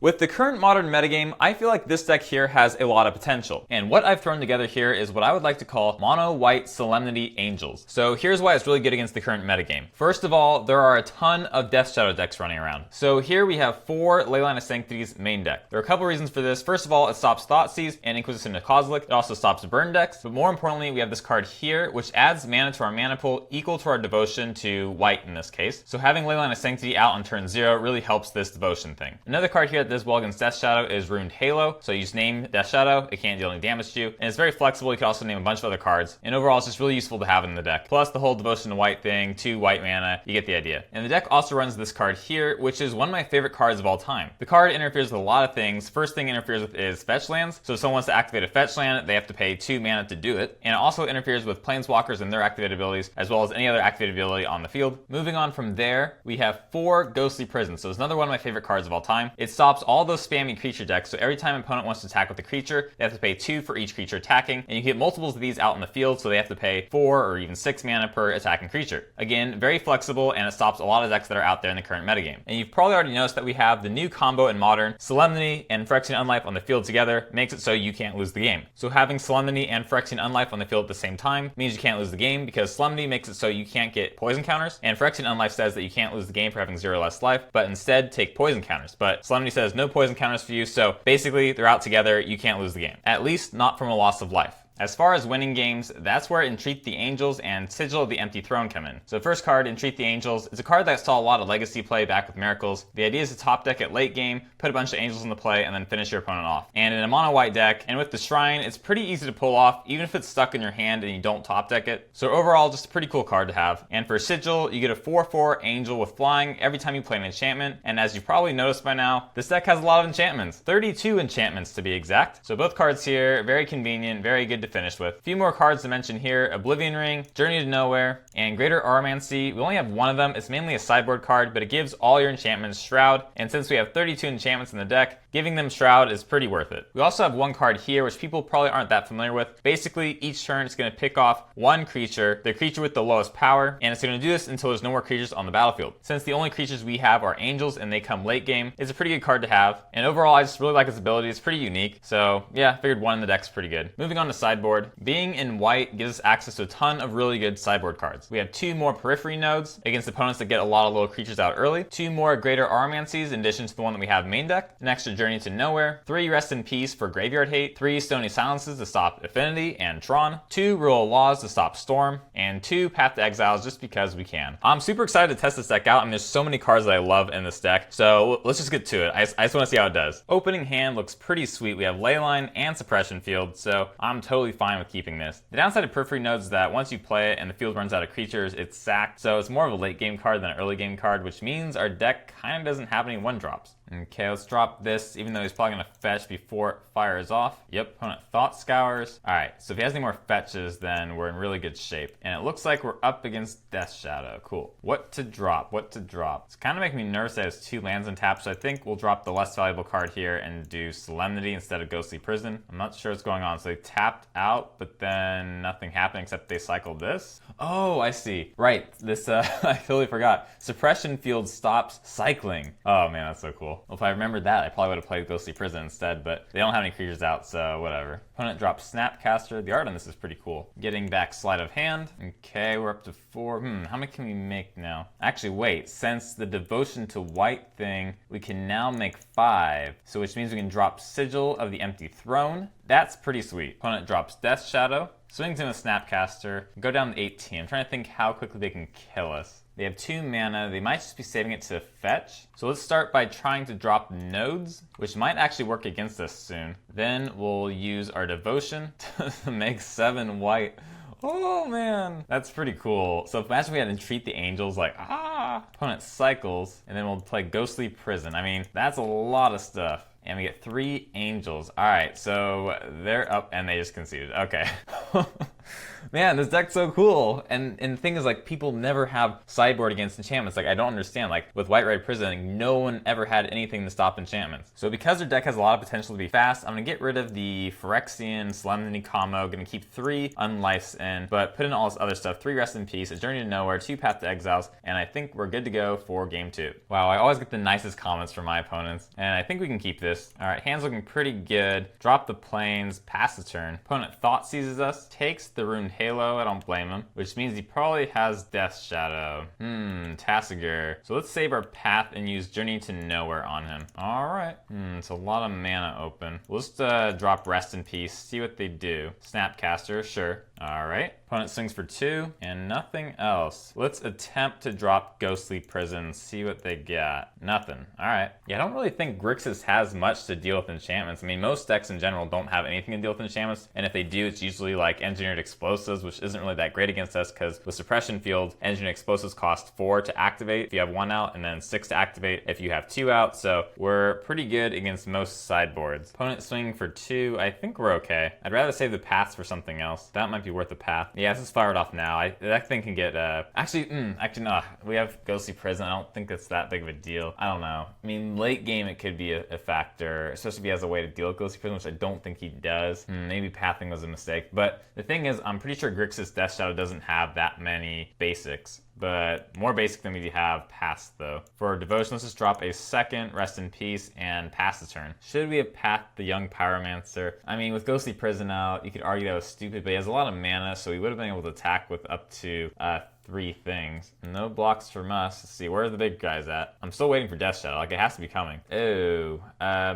With the current modern metagame, I feel like this deck here has a lot of potential. And what I've thrown together here is what I would like to call mono White Solemnity Angels. So here's why it's really good against the current metagame. First of all, there are a ton of Death Shadow decks running around. So here we have 4 Leyline of Sanctity's main deck. There are a couple reasons for this. First of all, it stops Thoughtseize and Inquisition of Kozilek. It also stops burn decks. But more importantly, we have this card here, which adds mana to our mana pool equal to our devotion to white in this case. So having Leyline of Sanctity out on turn 0 really helps this devotion thing. Another card here that does well against Death Shadow is Ruined Halo. So you just name Death Shadow, it can't deal any damage to you. And it's very flexible. You can also name a bunch of other cards. And overall, it's just really useful to have in the deck. Plus the whole devotion to white thing, 2 white mana, you get the idea. And the deck also runs this card here, which is one of my favorite cards of all time. The card interferes with a lot of things. First thing it interferes with is fetch lands. So if someone wants to activate a fetch land, they have to pay 2 mana to do it. And it also interferes with planeswalkers and their activated abilities, as well as any other activated ability on the field. Moving on from there, we have 4 Ghostly Prisons. So it's another one of my favorite cards of all time. It stops all those spammy creature decks. So every time an opponent wants to attack with a creature, they have to pay 2 for each creature attacking. And you can get multiples of these out in the field, so they have to pay 4 or even 6 mana per attacking creature. Again, very flexible, and it stops a lot of decks that are out there in the current metagame. And you've probably already noticed that we have the new combo in Modern, Solemnity and Phyrexian Unlife on the field together makes it so you can't lose the game. So having Solemnity and Phyrexian Unlife on the field at the same time means you can't lose the game, because Solemnity makes it so you can't get poison counters, and Phyrexian Unlife says that you can't lose the game for having 0 less life, but instead take poison counters. But Solemnity says no poison counters for you, so basically they're out together, you can't lose the game. At least not from a loss of life. As far as winning games, that's where Entreat the Angels and Sigil of the Empty Throne come in. So first card, Entreat the Angels, is a card that saw a lot of legacy play back with Miracles. The idea is to top deck at late game, put a bunch of angels into play, and then finish your opponent off. And in a mono white deck, and with the Shrine, it's pretty easy to pull off, even if it's stuck in your hand and you don't top deck it. So overall, just a pretty cool card to have. And for Sigil, you get a 4/4 angel with flying every time you play an enchantment. And as you've probably noticed by now, this deck has a lot of enchantments. 32 enchantments to be exact. So both cards here, very convenient, very good to finish with. A few more cards to mention here: Oblivion Ring, Journey to Nowhere, and Greater Auramancy. We only have one of them. It's mainly a sideboard card, but it gives all your enchantments Shroud. And since we have 32 enchantments in the deck, giving them Shroud is pretty worth it. We also have one card here, which people probably aren't that familiar with. Basically, each turn it's going to pick off one creature, the creature with the lowest power, and it's going to do this until there's no more creatures on the battlefield. Since the only creatures we have are angels and they come late game, it's a pretty good card to have. And overall, I just really like its ability. It's pretty unique. So yeah, I figured one in the deck's pretty good. Moving on to sideboard. Being in white gives us access to a ton of really good sideboard cards. We have 2 more Porphyry Nodes against opponents that get a lot of little creatures out early, 2 more Greater Auramancies in addition to the one that we have main deck, an extra Journey to Nowhere, 3 Rest in Peace for Graveyard Hate, 3 Stony Silences to stop Affinity and Tron, 2 Rule of Laws to stop Storm, and 2 Path to Exiles just because we can. I'm super excited to test this deck out. I mean, there's so many cards that I love in this deck, so let's just get to it. I just want to see how it does. Opening hand looks pretty sweet. We have Leyline and Suppression Field, so I'm totally fine with keeping this. The downside of Porphyry Nodes is that once you play it and the field runs out of creatures, it's sacked, so it's more of a late game card than an early game card, which means our deck kind of doesn't have any 1-drops. Okay, let's drop this, even though he's probably going to fetch before it fires off. Yep, opponent Thought Scours. Alright, so if he has any more fetches, then we're in really good shape. And it looks like we're up against Death Shadow. Cool. What to drop? What to drop? It's kind of making me nervous that it has 2 lands untapped, so I think we'll drop the less valuable card here and do Solemnity instead of Ghostly Prison. I'm not sure what's going on. So they tapped out, but then nothing happened except they cycled this. Oh, I see. Right, this, I totally forgot. Suppression Field stops cycling. Oh man, that's so cool. Well, if I remembered that, I probably would have played Ghostly Prison instead, but they don't have any creatures out, so whatever. Opponent drops Snapcaster. The art on this is pretty cool. Getting back Sleight of Hand. Okay, we're up to 4. How many can we make now? Actually, wait. Since the Devotion to White thing, we can now make 5. So which means we can drop Sigil of the Empty Throne. That's pretty sweet. Opponent drops Death Shadow. Swings in a Snapcaster. Go down to 18. I'm trying to think how quickly they can kill us. They have 2 mana. They might just be saving it to fetch. So let's start by trying to drop Nodes, which might actually work against us soon. Then we'll use our Devotion to make 7 white. Oh man, that's pretty cool. So imagine we had Entreat the Angels, like, opponent cycles, and then we'll play Ghostly Prison. I mean, that's a lot of stuff. And we get 3 Angels. Alright, so they're up and they just conceded. Okay. Man, this deck's so cool. And the thing is, like, people never have sideboard against enchantments. Like, I don't understand. Like, with White Red Prison, no one ever had anything to stop enchantments. So because their deck has a lot of potential to be fast, I'm going to get rid of the Phyrexian Solemnity combo. Going to keep 3 Unlifes in, but put in all this other stuff. 3 Rest in Peace, a Journey to Nowhere, 2 Path to Exiles, and I think we're good to go for game 2. Wow, I always get the nicest comments from my opponents, and I think we can keep this. Alright, hand's looking pretty good. Drop the plains, pass the turn. Opponent Thought Seizes us, takes the Ruined Halo, I don't blame him, which means he probably has Death Shadow. Tasigur. So let's save our path and use Journey to Nowhere on him. Alright. It's a lot of mana open. We'll just drop Rest in Peace, see what they do. Snapcaster, sure. Alright. Opponent swings for 2 and nothing else. Let's attempt to drop Ghostly Prison, see what they got. Nothing. Alright. Yeah, I don't really think Grixis has much to deal with enchantments. I mean, most decks in general don't have anything to deal with enchantments, and if they do, it's usually like Engineered Explosives, which isn't really that great against us because with Suppression Field, Engineered Explosives cost 4 to activate if you have 1 out, and then 6 to activate if you have 2 out, so we're pretty good against most sideboards. Opponent swinging for 2, I think we're okay. I'd rather save the paths for something else. That might be worth the path. Yeah, this is fired off now. That thing can get, actually no. We have Ghostly Prison. I don't think that's that big of a deal. I don't know. I mean, late game it could be a factor, especially if he has a way to deal with Ghostly Prison, which I don't think he does. Maybe pathing was a mistake. But the thing is, I'm pretty sure Grixis Death Shadow doesn't have that many basics. But more basic than we have pass, though. For Devotion, let's just drop a 2nd, Rest in Peace, and pass the turn. Should we have pathed the Young Pyromancer? I mean, with Ghostly Prison out, you could argue that was stupid, but he has a lot of mana, so we would have been able to attack with up to 3 things. No blocks from us. Let's see, where are the big guys at? I'm still waiting for Death Shadow. Like, it has to be coming. Oh,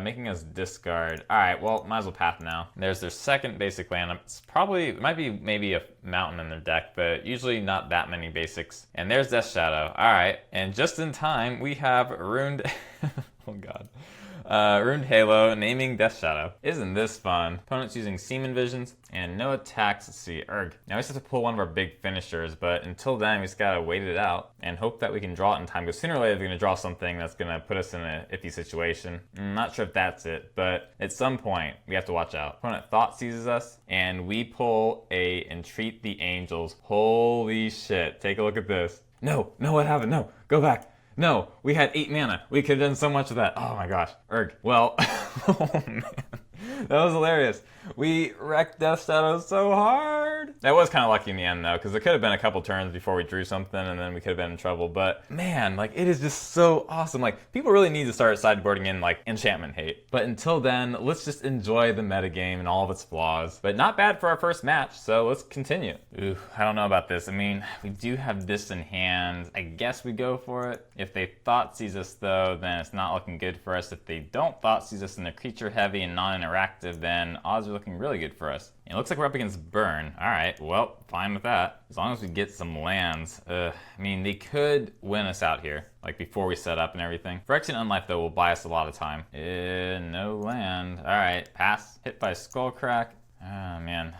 making us discard. Alright, well, might as well path now. There's their 2nd basic land. It's probably, it might be maybe a mountain in their deck, but usually not that many basics. And there's Death Shadow. Alright, and just in time, we have Ruined... oh god. Ruined Halo, naming Death Shadow. Isn't this fun? Opponent's using Seaman Visions, and no attacks. Let's see, Erg. Now we just have to pull one of our big finishers, but until then, we just gotta wait it out and hope that we can draw it in time, because sooner or later, they're gonna draw something that's gonna put us in an iffy situation. I'm not sure if that's it, but at some point, we have to watch out. Opponent Thought Seizes us, and we pull a Entreat the Angels. Holy shit, take a look at this. No, what happened? No, go back. No, we had 8 mana. We could have done so much with that. Oh my gosh. Erg. Well, oh man. That was hilarious. We wrecked Death Shadow so hard. That was kind of lucky in the end, though, because it could have been a couple turns before we drew something, and then we could have been in trouble. But, man, like, it is just so awesome. Like, people really need to start sideboarding in, like, enchantment hate. But until then, let's just enjoy the metagame and all of its flaws. But not bad for our first match, so let's continue. Ooh, I don't know about this. I mean, we do have this in hand. I guess we go for it. If they Thought Seize us, though, then it's not looking good for us. If they don't Thought Seize us and they're creature heavy and non-interactive, then odds are looking really good for us. It looks like we're up against Burn. Alright, well, fine with that. As long as we get some lands. I mean, they could win us out here, like before we set up and everything. Phyrexian Unlife, though, will buy us a lot of time. No land. Alright, pass. Hit by Skullcrack. Oh, man.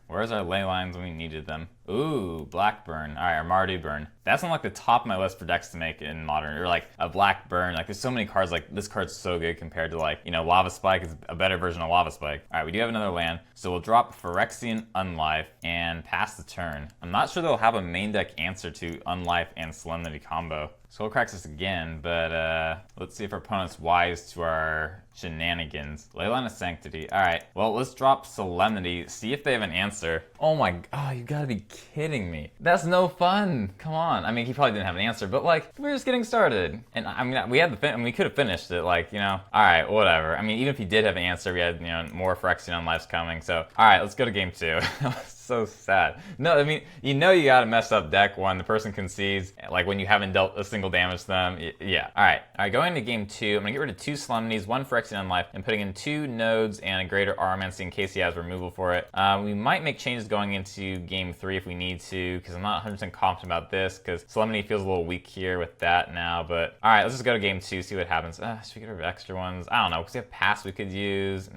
Where's our ley lines when we needed them? Ooh, Black Burn. Alright, our Mardu Burn. That's on like the top of my list for decks to make in Modern. Or like a Black Burn. Like there's so many cards, like this card's so good compared to like, you know, Lava Spike is a better version of Lava Spike. Alright, we do have another land. So we'll drop Phyrexian Unlife and pass the turn. I'm not sure they'll have a main deck answer to Unlife and Solemnity combo. Skullcracks us again, but let's see if our opponent's wise to our shenanigans. Leyline of Sanctity. Alright, well, let's drop Solemnity, see if they have an answer. Oh my, oh, you gotta be kidding me. That's no fun. Come on. I mean, he probably didn't have an answer, but like, we're just getting started. And I mean, we had we could have finished it, like, you know. Alright, whatever. I mean, even if he did have an answer, we had, you know, more Phyrexian Unlifes coming. So, alright, let's go to game 2. So sad. No, I mean, you know you gotta mess up deck one. The person concedes, like when you haven't dealt a single damage to them. Yeah. Alright, going into game 2, I'm gonna get rid of 2 Solemnities, 1 Phyrexian Unlife, and putting in 2 Nodes and a Greater Auramancy in case he has removal for it. We might make changes going into game 3 if we need to, because I'm not 100% confident about this, because Solemnity feels a little weak here with that now, but alright, let's just go to game 2, see what happens. Should we get rid of extra ones? I don't know, because we have pass we could use.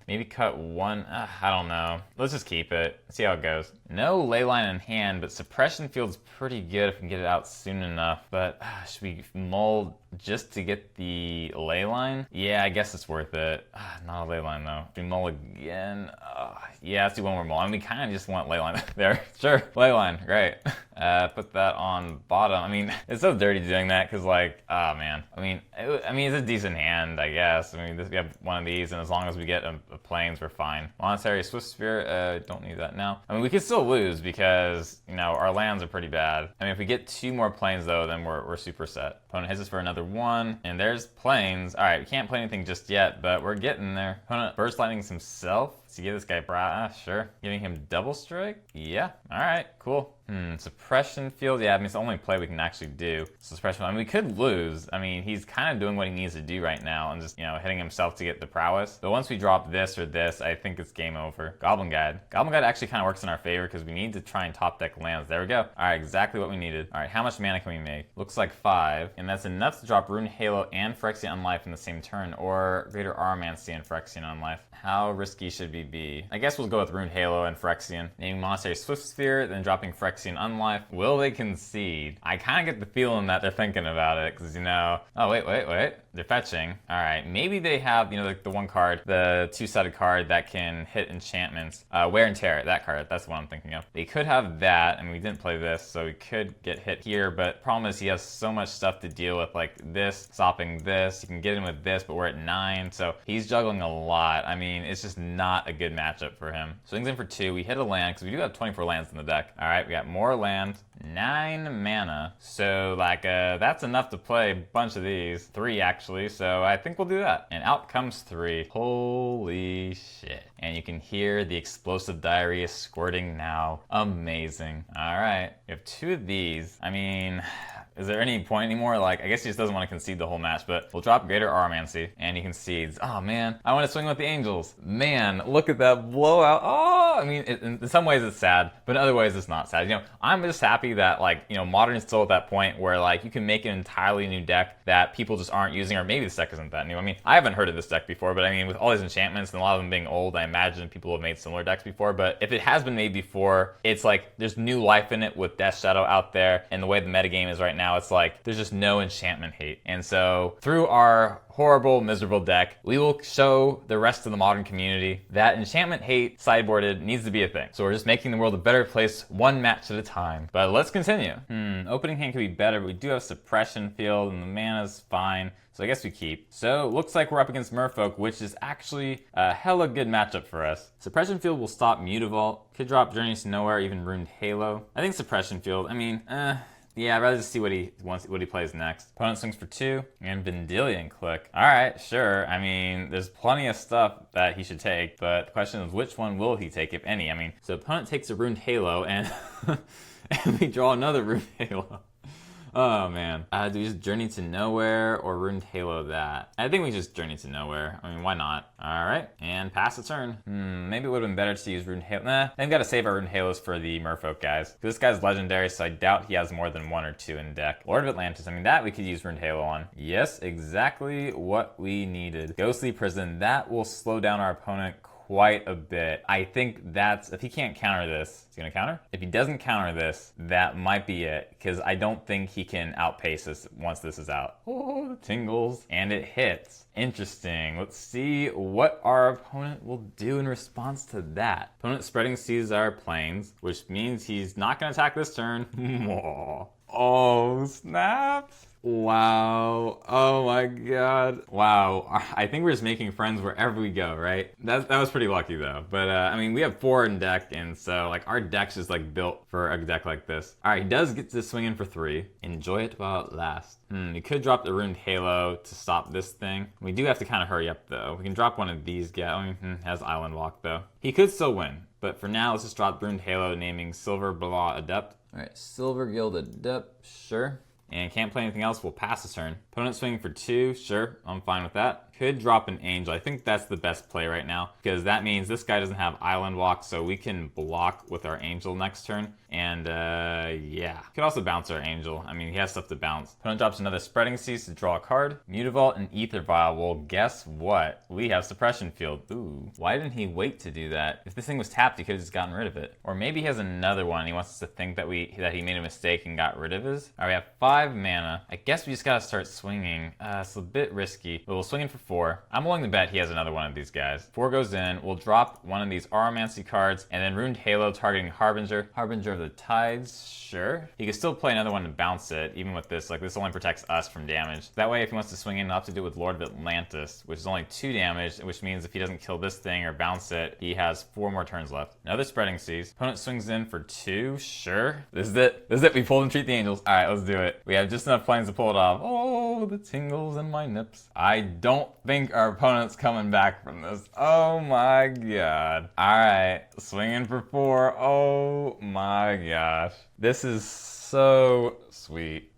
Maybe cut 1. I don't know. Let's just keep it. See how it goes. No Leyline in hand, but Suppression Field's pretty good if we can get it out soon enough. But should we mold just to get the Leyline? Yeah, I guess it's worth it. Not a Leyline though. Do mull again? Yeah, let's do one more mull. I mean, we kind of just want Leyline there. Sure, Leyline, great. Put that on bottom. I mean, it's so dirty doing that because, like, oh man. I mean, it's a decent hand, I guess. I mean, we have one of these, and as long as we get a plains, we're fine. Monetary Swift Spear, don't need that now. I mean, we could still lose because, you know, our lands are pretty bad. I mean, if we get 2 more plains though, then we're super set. Opponent hits us for another 1, and there's plains. All right, we can't play anything just yet, but we're getting there. Opponent burst lightnings himself. So you give this guy sure. Giving him double strike? Yeah. All right, cool. Suppression Field. Yeah, I mean, it's the only play we can actually do. Suppression. I mean, we could lose. I mean, he's kind of doing what he needs to do right now and just, you know, hitting himself to get the prowess. But once we drop this or this, I think it's game over. Goblin Guide. Goblin Guide actually kind of works in our favor because we need to try and top deck lands. There we go. All right, exactly what we needed. All right, how much mana can we make? Looks like 5, and that's enough to drop Rune Halo and Phyrexian Unlife in the same turn, or Greater Auramancy and Phyrexian Unlife. How risky should we be? I guess we'll go with Rune Halo and Phyrexian. Naming Monastery Swift Sphere, then dropping Phyrexian Unlife. Will they concede? I kind of get the feeling that they're thinking about it, because, you know... Oh, wait. They're fetching. All right, maybe they have, you know, like the one card, the 2-sided card that can hit enchantments. Wear and Tear, that card, that's what I'm thinking of. They could have that, and we didn't play this, so we could get hit here, but problem is he has so much stuff to deal with, like this, stopping this. You can get in with this, but we're at 9, so he's juggling a lot. I mean, it's just not a good matchup for him. Swings in for 2. We hit a land, because we do have 24 lands in the deck. All right, we got more land. 9 mana. So, like, that's enough to play a bunch of these. 3, actually, so I think we'll do that. And out comes 3. Holy shit. And you can hear the explosive diarrhea squirting now. Amazing. All right, we have 2 of these. I mean... Is there any point anymore? Like, I guess he just doesn't want to concede the whole match, but we'll drop Greater Auramancy, and he concedes. Oh, man. I want to swing with the Angels. Man, look at that blowout. Oh, I mean, in some ways it's sad, but in other ways it's not sad. You know, I'm just happy that, like, you know, Modern is still at that point where, like, you can make an entirely new deck that people just aren't using, or maybe this deck isn't that new. I mean, I haven't heard of this deck before, but I mean, with all these enchantments and a lot of them being old, I imagine people have made similar decks before, but if it has been made before, it's like there's new life in it with Death Shadow out there, and the way the metagame is right now, it's like there's just no enchantment hate. And so through our horrible, miserable deck, we will show the rest of the Modern community that enchantment hate sideboarded needs to be a thing. So we're just making the world a better place, one match at a time. But let's continue. Opening hand could be better, but we do have Suppression Field, and the mana's fine. So I guess we keep. So looks like we're up against Merfolk, which is actually a hella good matchup for us. Suppression Field will stop Mutavault. Could drop Journeys to Nowhere, even Ruined Halo. I think Suppression Field, I mean, yeah, I'd rather just see what he plays next. Opponent swings for 2, and Vendilion Click. All right, sure. I mean, there's plenty of stuff that he should take, but the question is, which one will he take, if any? I mean, so opponent takes a Ruined Halo, and, and we draw another Ruined Halo. Oh, man. Do we just Journey to Nowhere or Ruined Halo that? I think we just Journey to Nowhere. I mean, why not? All right, and pass the turn. Maybe it would have been better to use Ruined Halo. Nah, I've got to save our Ruined Halos for the Merfolk guys. This guy's legendary, so I doubt he has more than 1 or 2 in deck. Lord of Atlantis, I mean, that we could use Ruined Halo on. Yes, exactly what we needed. Ghostly Prison, that will slow down our opponent quite a bit. I think that's, if he can't counter this, he's gonna counter? If he doesn't counter this, that might be it, because I don't think he can outpace us once this is out. Oh, the tingles. And it hits. Interesting. Let's see what our opponent will do in response to that. Opponent spreading sees our plains, which means he's not gonna attack this turn. Oh, snaps. Wow. Oh my god. Wow. I think we're just making friends wherever we go, right? That was pretty lucky though. But I mean, we have 4 in deck, and so like our deck's just like built for a deck like this. All right, he does get to swing in for 3. Enjoy it while it lasts. We could drop the Ruined Halo to stop this thing. We do have to kind of hurry up though. We can drop one of these guys. Has Island Walk though. He could still win. But for now, let's just drop Ruined Halo, naming Silver Blah Adept. All right, Silver Guild Adept, sure. And can't play anything else, we'll pass this turn. Opponent swinging for 2, sure, I'm fine with that. could drop an Angel. I think that's the best play right now, because that means this guy doesn't have Island Walk, so we can block with our Angel next turn. And yeah, could also bounce our Angel. I mean, he has stuff to bounce. Opponent drops another Spreading Seas to draw a card. Mutavault and Aether Vial. Well, guess what? We have Suppression Field. Ooh, why didn't he wait to do that? If this thing was tapped, he could have just gotten rid of it. Or maybe he has another one. He wants us to think that he made a mistake and got rid of his. All right, we have 5 mana. I guess we just gotta start swinging. It's a bit risky, but we'll swing in for 4. I'm willing to bet he has another one of these guys. 4 goes in. We'll drop one of these Auramancy cards, and then Ruined Halo targeting Harbinger. Harbinger of the Tides, sure. He can still play another one to bounce it, even with this. Like, this only protects us from damage. That way, if he wants to swing in, he'll have to do it with Lord of Atlantis, which is only 2 damage, which means if he doesn't kill this thing or bounce it, he has 4 more turns left. Another Spreading Seas. Opponent swings in for 2, sure. This is it. This is it. We pulled Entreat the Angels. All right, let's do it. We have just enough planes to pull it off. Oh, the tingles in my nips. I don't think our opponent's coming back from this. Oh my god. All right, swinging for 4. Oh my gosh. This is so sweet.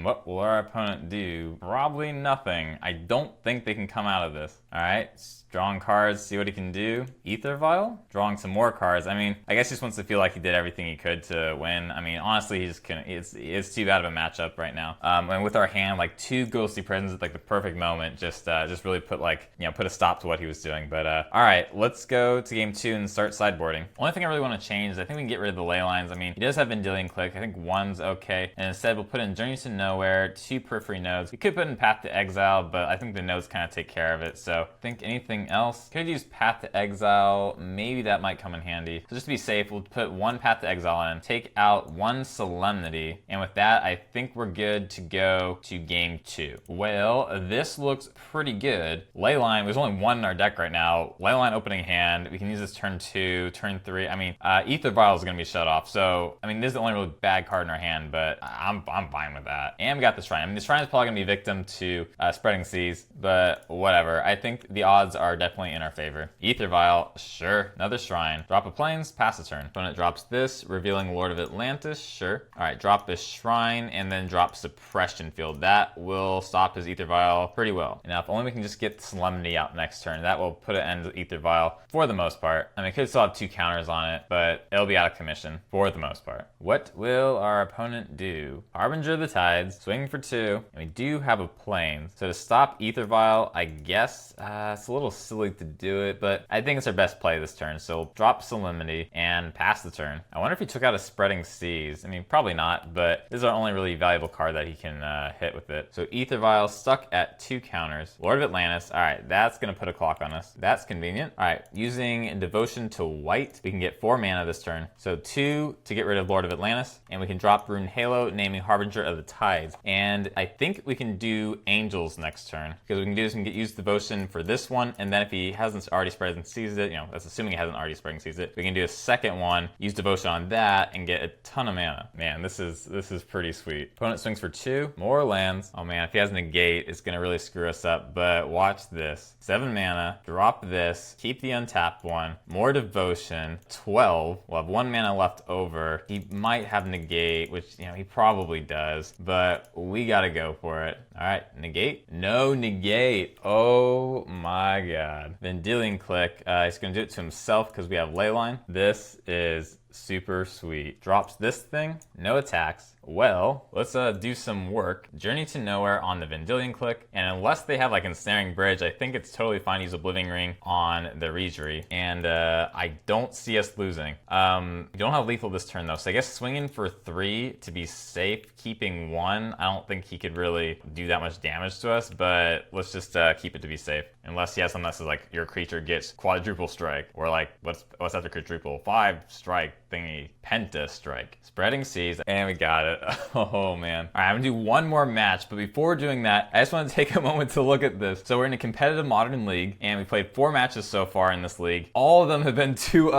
What will our opponent do? Probably nothing. I don't think they can come out of this. All right, drawing cards, see what he can do. Aether Vial? Drawing some more cards. I mean, I guess he just wants to feel like he did everything he could to win. I mean, honestly, he just couldn't. It's too bad of a matchup right now. And with our hand, like 2 Ghostly Prisms at like the perfect moment, just really put put a stop to what he was doing. But all right, let's go to game 2 and start sideboarding. Only thing I really want to change is I think we can get rid of the ley lines. I mean, he does have Vendilion Click. I think 1's okay. And instead, we'll put in Journey to Nowhere, 2 Porphyry Nodes. We could put in Path to Exile, but I think the nodes kind of take care of it. So I think anything else? Could use Path to Exile. Maybe that might come in handy. So just to be safe, we'll put 1 Path to Exile in, take out 1 Solemnity, and with that, I think we're good to go to game 2. Well, this looks pretty good. Leyline, there's only 1 in our deck right now. Leyline opening hand. We can use this turn 2, turn 3. I mean, Aether Vial is going to be shut off. So, I mean, this is the only really bad card in our hand, but I'm fine with that. And we got the Shrine. I mean, the Shrine is probably going to be victim to Spreading Seas, but whatever. I think the odds are definitely in our favor. Aether Vial, sure. Another Shrine. Drop a Plains, pass a turn. Opponent drops this, revealing Lord of Atlantis, sure. All right, drop this Shrine, and then drop Suppression Field. That will stop his Aether Vial pretty well. Now, if only we can just get Solemnity out next turn, that will put an end to Aether Vial for the most part. I mean, it could still have 2 counters on it, but it'll be out of commission for the most part. What will our opponent do? Harbinger of the Tides, swing for 2, and we do have a Plains. So to stop Aether Vial, I guess it's a little silly to do it, but I think it's our best play this turn. So drop Solemnity and pass the turn. I wonder if he took out a Spreading Seas. I mean, probably not, but this is our only really valuable card that he can hit with it. So Aether Vial stuck at 2 counters. Lord of Atlantis, all right, that's gonna put a clock on us. That's convenient. All right, using Devotion to White, we can get 4 mana this turn. So 2 to get rid of Lord of Atlantis, and we can drop Ruined Halo, naming Harbinger of the Tides. And I think we can do Angels next turn, because we can do this and use Devotion for this one, and then if he hasn't already spread and seized it, that's assuming he hasn't already spread and seized it, we can do a second one, use Devotion on that, and get a ton of mana. Man, this is pretty sweet. Opponent swings for 2, more lands. Oh man, if he has Negate, it's gonna really screw us up, but watch this. 7 mana, drop this, keep the untapped one, more Devotion, 12. We'll have 1 mana left over. He might have Negate, which, he probably does, but we gotta go for it. All right, Negate? No Negate. Oh my god. Vendilion Click. He's gonna do it to himself because we have Leyline. This is super sweet. Drops this thing, no attacks. Well, let's do some work. Journey to Nowhere on the Vendilion Click, and unless they have like Ensnaring Bridge, I think it's totally fine to use Oblivion Ring on the Reejerey, and I don't see us losing. We don't have lethal this turn though, so I guess swinging for 3 to be safe, keeping 1. I don't think he could really do that much damage to us, but let's just keep it to be safe. Unless he has something that's like your creature gets quadruple strike, or like what's after quadruple? 5 strike thingy, penta strike. Spreading Seas, and we got it. Oh man. All right, I'm gonna do one more match, but before doing that, I just want to take a moment to look at this. So we're in a competitive Modern League, and we played 4 matches so far in this league. All of them have been 2-0.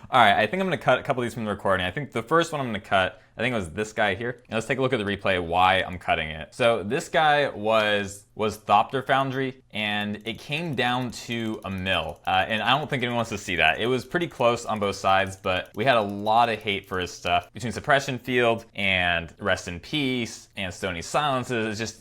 All right, I think I'm gonna cut a couple of these from the recording. I think the first one I'm gonna cut. I think it was this guy here. And let's take a look at the replay why I'm cutting it. So this guy was Thopter Foundry, and it came down to a mill. And I don't think anyone wants to see that. It was pretty close on both sides, but we had a lot of hate for his stuff between Suppression Field and Rest in Peace and Stony Silence.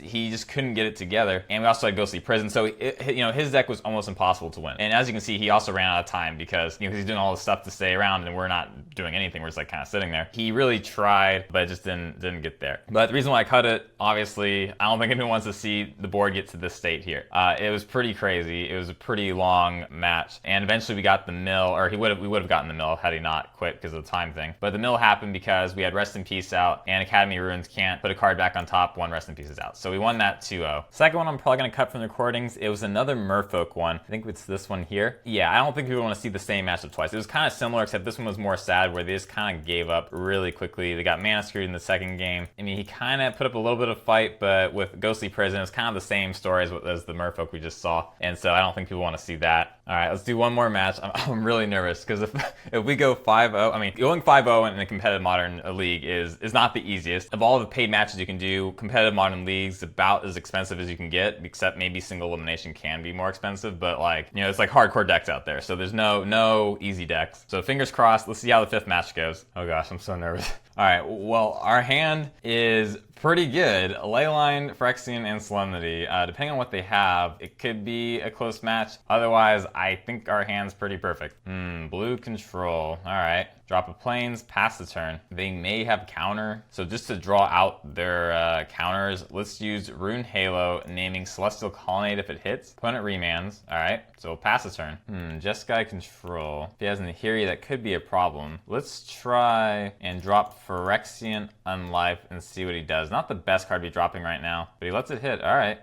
He just couldn't get it together. And we also had Ghostly Prison, so his deck was almost impossible to win. And as you can see, he also ran out of time because he's doing all this stuff to stay around, and we're not doing anything. We're just like kind of sitting there. He really tried, but it just didn't get there. But the reason why I cut it, obviously, I don't think anyone wants to see the board get to this state here. It was pretty crazy. It was a pretty long match, and eventually we got the mill, or we would have gotten the mill had he not quit because of the time thing. But the mill happened because we had Rest in Peace out, and Academy Ruins can't put a card back on top. One Rest in Peace is out, so we won that 2-0. Second one I'm probably gonna cut from the recordings. It was another Merfolk one. I think it's this one here. Yeah, I don't think people want to see the same matchup twice. It was kind of similar, except this one was more sad, where they just kind of gave up really quickly. They got mana screwed in the second game. I mean, he kind of put up a little bit of fight, but with Ghostly Prison, it's kind of the same story as the Merfolk we just saw, and so I don't think people want to see that. All right, let's do one more match. I'm really nervous because if we go 5-0, I mean, going 5-0 in a competitive modern league is not the easiest. Of all the paid matches you can do, competitive modern leagues about as expensive as you can get, except maybe single elimination can be more expensive, but like, it's like hardcore decks out there, so there's no easy decks. So fingers crossed. Let's see how the fifth match goes. Oh gosh, I'm so nervous. All right, well, our hand is pretty good. Leyline, Phyrexian, and Solemnity. Depending on what they have, it could be a close match. Otherwise, I think our hand's pretty perfect. Blue control. All right. Drop of planes, pass the turn. They may have counter. So just to draw out their counters, let's use Rune Halo, naming Celestial Colonnade if it hits. Opponent remands. All right. So we'll pass the turn. Jeskai control. If he has Nahiri, that could be a problem. Let's try and drop Phyrexian Unlife and see what he does. Not the best card to be dropping right now, but he lets it hit. All right.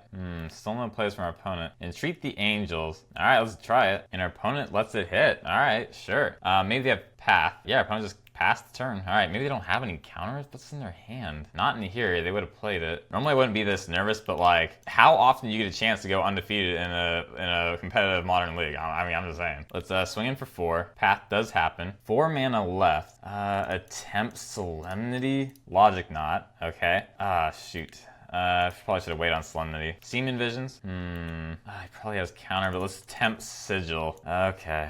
Still no plays from our opponent. Entreat the Angels. All right, let's try it. And our opponent lets it hit. All right, sure. Maybe they have Path. Yeah, our opponent just passed the turn. All right, maybe they don't have any counters. What's in their hand? Not in here. They would have played it. Normally I wouldn't be this nervous, but like, how often do you get a chance to go undefeated in a competitive modern league? I mean, I'm just saying. Let's swing in for 4. Path does happen. 4 mana left. Attempt Solemnity. Logic Knot. Okay. Shoot. Probably should have waited on Solemnity. Seaman Visions. He probably has counter, but let's attempt Sigil. Okay.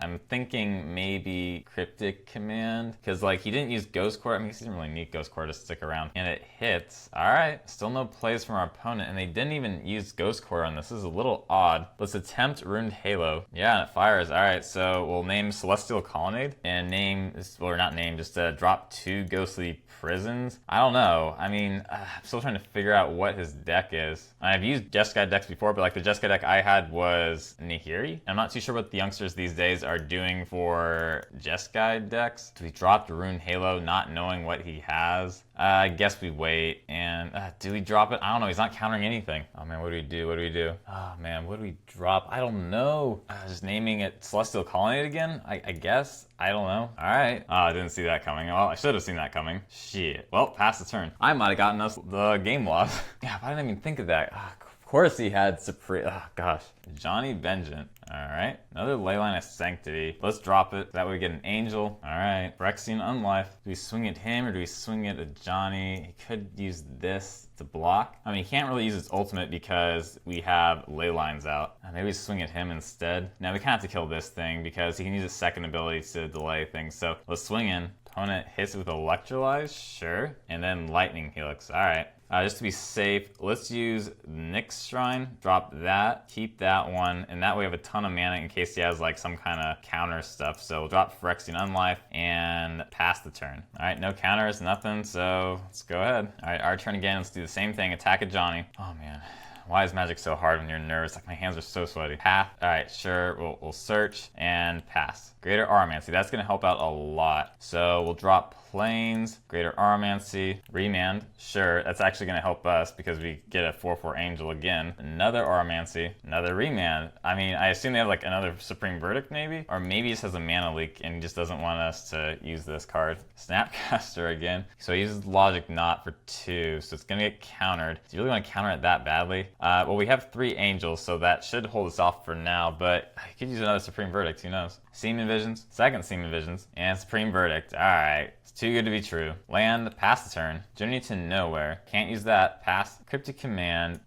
I'm thinking maybe Cryptic Command, because like he didn't use Ghost Core. I mean, he didn't really need Ghost Core to stick around. And it hits. All right, still no plays from our opponent, and they didn't even use Ghost Core on this. This is a little odd. Let's attempt Ruined Halo. Yeah, and it fires. All right, so we'll name Celestial Colonnade and name, or not name, just drop 2 Ghostly Prisons. I don't know. I mean, I'm still trying to figure out what his deck is. I've used Jeskai decks before, but like the Jeskai deck I had was Nahiri. I'm not too sure what the youngsters these days are doing for Jeskai decks. Do we drop the Rune Halo not knowing what he has? I guess we wait. And do we drop it? I don't know. He's not countering anything. Oh man, what do we do? What do we do? Oh man, what do we drop? I don't know. Just naming it Celestial Colonnade again? I guess. I don't know. All right. Oh, I didn't see that coming. Well, I should have seen that coming. Shit. Well, pass the turn. I might have gotten us the game loss. Yeah, but I didn't even think of that. Of course he had oh gosh. Johnny Vengeant. All right. Another Leyline of Sanctity. Let's drop it. That way we get an Angel. All right. Phyrexian Unlife. Do we swing at him or do we swing it at Johnny? He could use this to block. I mean, he can't really use his ultimate because we have Leylines out. Maybe we swing at him instead. Now we kind of have to kill this thing because he can use his second ability to delay things. So let's swing in. Opponent hits it with Electrolyze. Sure. And then Lightning Helix. All right. Just to be safe, let's use Nyx's Shrine, drop that, keep that one, and that way we have a ton of mana in case he has like some kind of counter stuff. So we'll drop Phyrexian Unlife and pass the turn. All right, no counters, nothing, so let's go ahead. All right, our turn again, let's do the same thing, attack at Johnny. Oh man. Why is Magic so hard when you're nervous? Like my hands are so sweaty. Path. All right, sure. We'll search and pass. Greater Auramancy. That's going to help out a lot. So we'll drop planes, Greater Auramancy, remand. Sure, that's actually going to help us because we get a 4/4 Angel again. Another Auramancy, another remand. I mean, I assume they have like another Supreme Verdict maybe? Or maybe he just has a mana leak and he just doesn't want us to use this card. Snapcaster again. So he uses Logic Knot for 2, so it's going to get countered. Do you really want to counter it that badly? Well, we have 3 angels, so that should hold us off for now, but I could use another Supreme Verdict, who knows? Semen Visions, second Semen Visions, and Supreme Verdict. Alright. It's too good to be true. Land, pass the turn. Journey to Nowhere. Can't use that. Pass. Cryptic Command.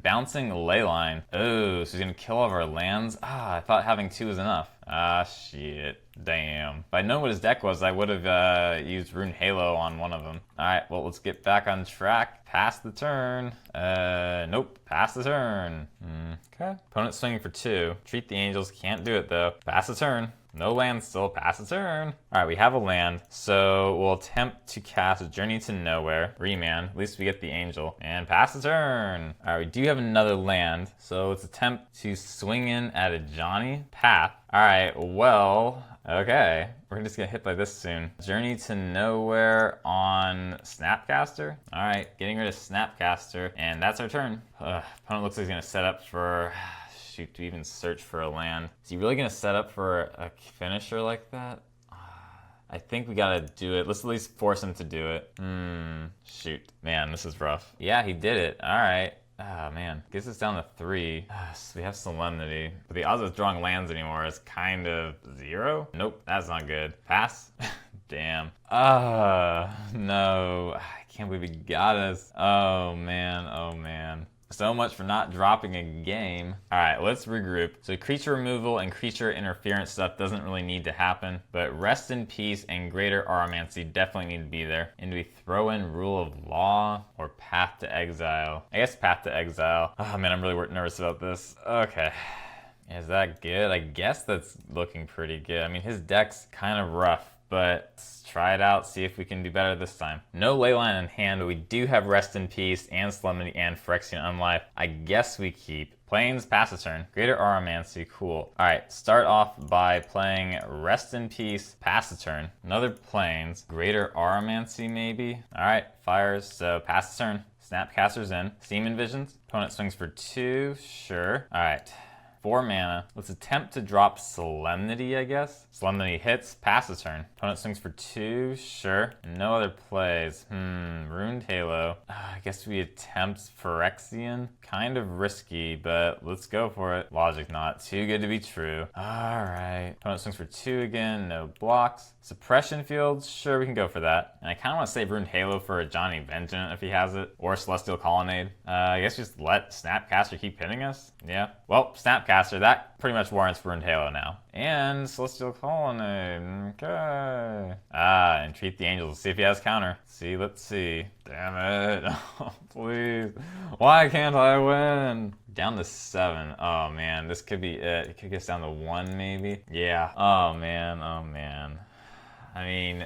Bouncing Leyline. Oh, so he's gonna kill all of our lands? I thought having 2 was enough. Shit. Damn. If I'd known what his deck was, I would have used Rune Halo on one of them. Alright, well, let's get back on track. Pass the turn. Nope. Pass the turn. Okay. Opponent swinging for 2. Treat the Angels. Can't do it, though. Pass the turn. No land still, pass the turn. Alright, we have a land, so we'll attempt to cast Journey to Nowhere, remand, at least we get the angel, and pass the turn. Alright, we do have another land, so let's attempt to swing in at a Johnny path. Alright, well, okay. We're just gonna hit by this soon. Journey to Nowhere on Snapcaster. Alright, getting rid of Snapcaster, and that's our turn. Opponent looks like he's gonna set up for... Shoot, to even search for a land. Is he really gonna set up for a finisher like that? I think we gotta do it. Let's at least force him to do it. Shoot. Man, this is rough. Yeah, he did it. Alright. Man. Gets us down to 3. So we have Solemnity. But the odds of drawing lands anymore is kind of 0. Nope, that's not good. Pass? Damn. No. I can't believe he got us. Oh, man. Oh, man. So much for not dropping a game. Alright, let's regroup. So creature removal and creature interference stuff doesn't really need to happen, but Rest in Peace and Greater Auramancy definitely need to be there. And do we throw in Rule of Law or Path to Exile? I guess Path to Exile. Oh man, I'm really nervous about this. Okay. Is that good? I guess that's looking pretty good. I mean, his deck's kind of rough, but let's try it out, see if we can do better this time. No Leyline in hand, but we do have Rest in Peace and Solemnity and Phyrexian Unlife. I guess we keep. Plains, pass a turn. Greater Auramancy, cool. Alright, start off by playing Rest in Peace, pass a turn. Another Plains, Greater Auramancy maybe? Alright, fires, so pass the turn. Snapcaster's in. Semen Visions, opponent swings for 2, sure. Alright. 4 mana. Let's attempt to drop Solemnity, I guess. Solemnity hits, pass a turn. Opponent swings for 2, sure. No other plays. Ruined Halo. I guess we attempt Phyrexian. Kind of risky, but let's go for it. Logic not. Too good to be true. Alright. Opponent swings for 2 again, no blocks. Suppression Field, sure, we can go for that. And I kind of want to save Ruined Halo for a Johnny Vengeance if he has it. Or Celestial Colonnade. I guess just let Snapcaster keep hitting us. Yeah. Well, Snapcaster, that pretty much warrants Ruined Halo now. And Celestial Colonnade. Okay. Entreat the Angels. Let's see if he has counter. Let's see. Damn it. Oh, please. Why can't I win? Down to 7. Oh, man. This could be it. It could get us down to 1, maybe. Yeah. Oh, man. Oh, man. I mean,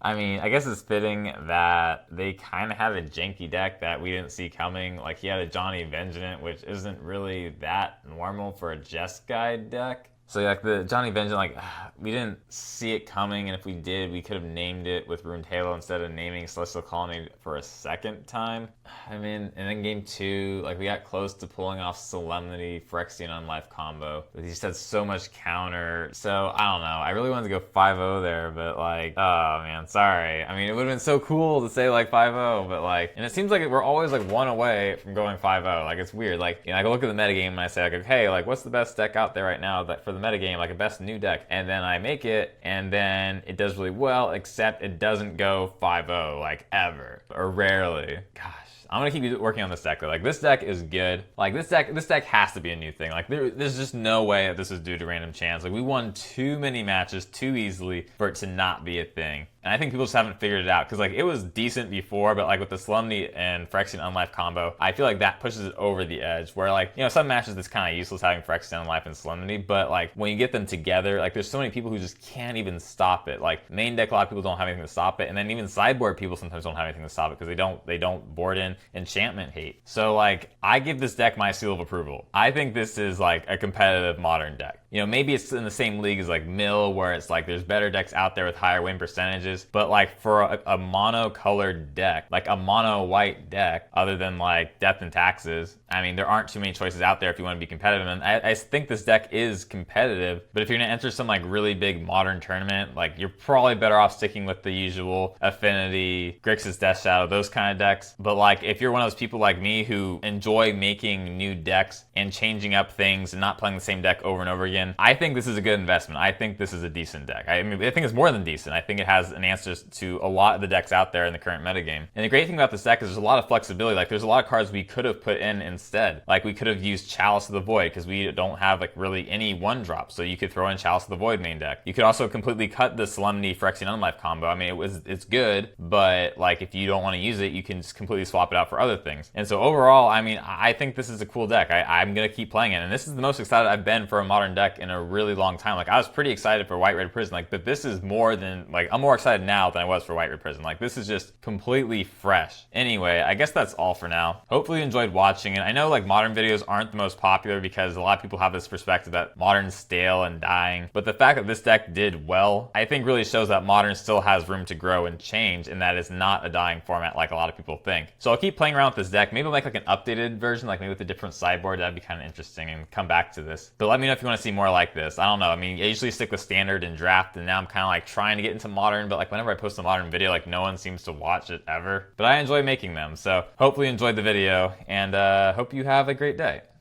I guess it's fitting that they kind of had a janky deck that we didn't see coming. Like, he had a Johnny Vengeance, which isn't really that normal for a Jest Guide deck. So, like, the Johnny Vengeance, like, we didn't see it coming, and if we did, we could have named it with Ruined Halo instead of naming Celestial Colony for a second time. I mean, and then game 2, like, we got close to pulling off Solemnity, Phyrexian Unlife combo, but he just had so much counter. So, I don't know. I really wanted to go 5-0 there, but, like, oh, man, sorry. I mean, it would have been so cool to say, like, 5-0, but, like, and it seems like we're always, like, 1 away from going 5-0. Like, it's weird. Like, you know, I go look at the metagame and I say, like, okay, like, what's the best deck out there right now that for the metagame, like a best new deck, and then I make it, and then it does really well, except it doesn't go 5-0, like, ever, or rarely. Gosh. I'm gonna keep working on this deck though. Like, this deck is good. Like, this deck has to be a new thing. Like, there's just no way that this is due to random chance. Like, we won too many matches too easily for it to not be a thing. And I think people just haven't figured it out, because, like, it was decent before, but, like, with the Solemnity and Phyrexian Unlife combo, I feel like that pushes it over the edge, where, like, you know, some matches it's kind of useless having Phyrexian Unlife and Solemnity, but, like, when you get them together, like, there's so many people who just can't even stop it. Like, main deck, a lot of people don't have anything to stop it, and then even sideboard people sometimes don't have anything to stop it, because they don't board in enchantment hate. So, like, I give this deck my seal of approval. I think this is, like, a competitive modern deck. You know, maybe it's in the same league as, like, Mill, where it's, like, there's better decks out there with higher win percentages. But, like, for a mono-colored deck, like a mono-white deck, other than, like, Death and Taxes, I mean, there aren't too many choices out there if you want to be competitive. And I think this deck is competitive, but if you're going to enter some, like, really big modern tournament, like, you're probably better off sticking with the usual Affinity, Grixis Death Shadow, those kind of decks. But, like, if you're one of those people like me who enjoy making new decks and changing up things and not playing the same deck over and over again, I think this is a good investment. I think this is a decent deck. I mean, I think it's more than decent. I think it has an answer to a lot of the decks out there in the current metagame. And the great thing about this deck is there's a lot of flexibility. Like, there's a lot of cards we could have put in instead. Like, we could have used Chalice of the Void because we don't have like really any one drop, so you could throw in Chalice of the Void main deck. You could also completely cut the Solemnity Phyrexian Unlife combo. I mean, it's good, but like if you don't want to use it, you can just completely swap it out for other things. And so overall, I mean, I think this is a cool deck. I'm gonna keep playing it, and this is the most excited I've been for a modern deck in a really long time. Like, I was pretty excited for White Red Prison, like, but this is more than, like, I'm more excited now than I was for White Red Prison. Like, this is just completely fresh. Anyway, I guess that's all for now. Hopefully you enjoyed watching, and I know like modern videos aren't the most popular because a lot of people have this perspective that modern's stale and dying, but the fact that this deck did well, I think really shows that modern still has room to grow and change, and that it's not a dying format like a lot of people think. So I'll keep playing around with this deck. Maybe I'll make like an updated version, like maybe with a different sideboard. That'd be kind of interesting, and come back to this. But let me know if you want to see more like this. I don't know. I mean, I usually stick with standard and draft, and now I'm kind of like trying to get into modern, but like whenever I post a modern video, like no one seems to watch it ever. But I enjoy making them, so hopefully you enjoyed the video, and hope you have a great day.